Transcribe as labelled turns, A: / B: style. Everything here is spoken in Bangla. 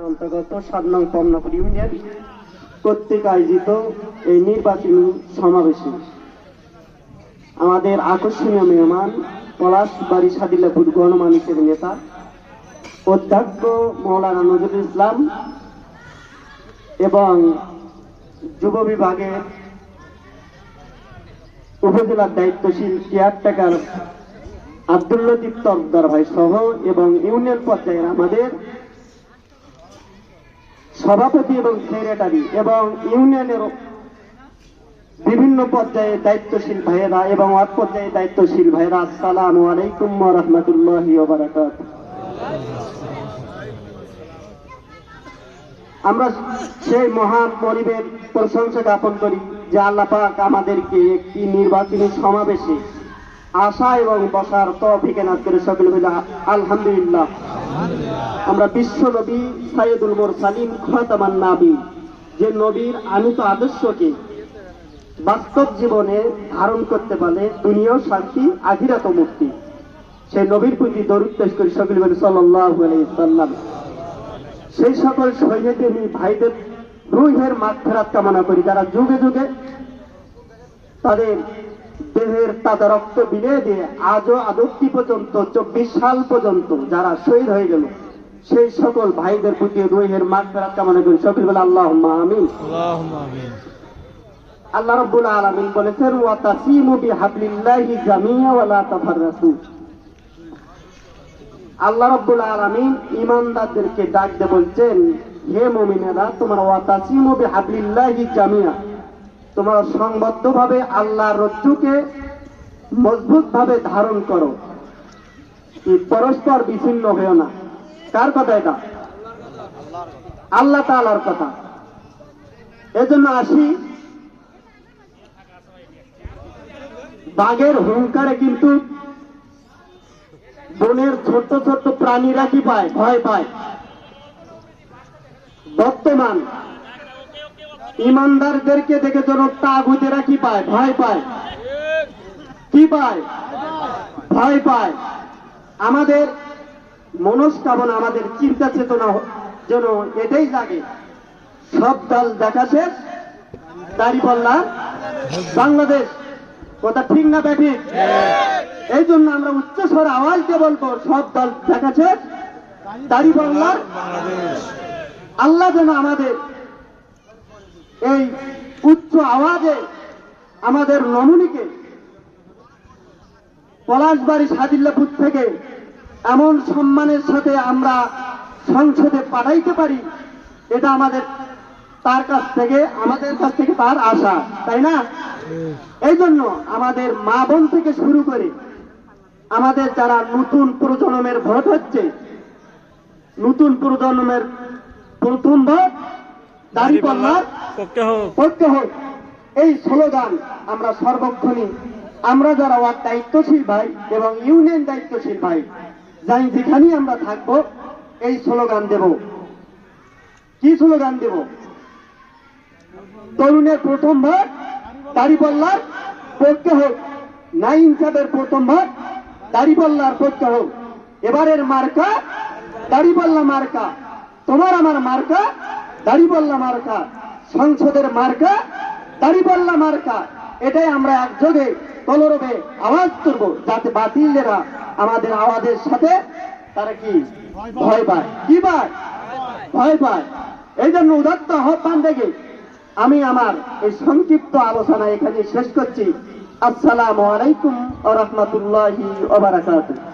A: থানা অন্তর্গত 7 নং পমনাপুর ইউনিয়ন কর্তৃক আয়োজিত এই নির্বাচনী সমাবেশে আমাদের আকর্ষণীয় মেহমান পলাশবাড়ি সাদিল্লাপুর গণমানুষের নেতা অধ্যক্ষ মৌলানা নজরুল ইসলাম এবং যুব বিভাগের উপজেলার দায়িত্বশীল কেয়ারটেকার আব্দুল লতিফ তরফদার ভাই সহ এবং ইউনিয়ন পর্যায়ের আমাদের সভাপতি এবং সেক্রেটারি এবং ইউনিয়নের বিভিন্ন পর্যায়ে দায়িত্বশীল ভাইয়েরা এবং ওয়ার্ড পর্যায়ে দায়িত্বশীল ভাইয়েরা, আসসালামু আলাইকুম ওয়া রাহমাতুল্লাহি ওয়া বারাকাতুহু। আমরা সেই মহান মনিবের প্রশংসা জ্ঞাপন করি যে আল্লাহ পাক আমাদেরকে একটি নির্বাচনী সমাবেশে আসা এবং বসার তৌফিক এনায়েত করে সকলে বলি আলহামদুলিল্লাহ। আমরা বিশ্ব নবী সাইয়্যিদুল মুরসালিন খাতামান নবী, যে নবীর আনিত আদর্শকে বাস্তব জীবনে ধারণ করতে পারলে দুনিয়াও শান্তি আখিরাত মুক্তি, সেই নবীর প্রতি দরুদ পেশ করি সকলে বলি সাল্লাল্লাহু আলাইহি ওয়াসাল্লাম। সেই সকল শহীদ ভাইদের রূহের মাগফিরাত কামনা করি যারা যুগে যুগে তাদের দেহের তাজা রক্ত বিলিয়ে দিয়ে আজও আদপ্তি পর্যন্ত 24 সাল পর্যন্ত যারা শহীদ হয়ে গেল, সেই সকল ভাইদের প্রতি রূহের মাগফিরাত কামনা করি সকলে বলে আল্লাহুম্মা আমিন। আল্লাহ রাব্বুল আলামিন বলেছেন ওয়া তাসিমু বিহাবলিল্লাহি জামিআ ওয়া লা তাফাররাকু। আল্লাহ রাব্বুল আলামিন ঈমানদারদেরকে ডাক দিয়ে বলছেন, হে মুমিনেরা তোমরা ওয়া তাসিমু বিহাবলিল্লাহি জামিআ, তোমরা সংবদ্ধভাবে আল্লাহর রজ্জুকে মজবুতভাবে ধারণ করো, কি পরস্পর বিচ্ছিন্ন হয়েও না। কার কথা এটা? আল্লাহ তাআলার কথা। এজন্য আসি, বাঘের হুঙ্কারে কিন্তু বনের ছোট্ট ছোট্ট প্রাণীরা কি পায়? ভয় পায়। বর্তমান ইমানদারদেরকে দেখে যেন তাগুতেরা কি পায়? ভয় পায়। কি পায়? ভয় পায়। আমাদের মনস্কামনা, আমাদের চিন্তা চেতনা যেন এটাই জাগে, সব দল দেখা শেষ, দাঁড়িপাল্লা বাংলাদেশ। কথা ঠিক না ব্যাঠিক? এই জন্য আমরা উচ্চস্বর আওয়াজ দিয়ে বলবো, সব দল দেখা শেষ, দাঁড়িপাল্লার আল্লাহ যেন আমাদের এই উচ্চ আওয়াজে আমাদের নমুনিকে পলাশবাড়ি সাদিল্লাপুর থেকে এমন সম্মানের সাথে আমরা সংসদে পাঠাইতে পারি, এটা আমাদের তার কাছ থেকে, আমাদের কাছ থেকে তার আশা, তাই না? এই জন্য আমাদের মা বোন থেকে শুরু করে আমাদের যারা নতুন প্রজন্মের ভোট হচ্ছে, নতুন প্রজন্মের প্রথম ভোট দাঁড়িপাল্লার পক্ষে হোক, এই স্লোগান আমরা সর্বক্ষণই, আমরা যারা ওয়ার্ড দায়িত্বশীল ভাই এবং ইউনিয়ন দায়িত্বশীল ভাই যাই যেখানেই আমরা থাকবো, এই স্লোগান দেব। কি স্লোগান দেব? তরুণের প্রথম ভোট দাঁড়িপাল্লার পক্ষে হোক, নাই ইনসাফের প্রথম ভোট দাঁড়িপাল্লার পক্ষে হোক। এবারের মার্কা দাঁড়িপাল্লা মার্কা, তোমার আমার মার্কা দাঁড়িপাল্লা মার্কা, সংসদের মার্কা দাঁড়িপাল্লা মার্কা। এটাই আমরা একযোগে কলরবে আওয়াজ করব, যাতে বাতিলেরা আমাদের আওয়াজের সাথে তারা কি ভয় পায়? কি পায়? ভয় পায়। এই জন্য উদাত্ত আহ্বান থেকে আমি আমার এই সংক্ষিপ্ত আলোচনা এখানে শেষ করছি। আসসালামু আলাইকুম ওয়া রাহমাতুল্লাহি ওয়া বারাকাতুহু।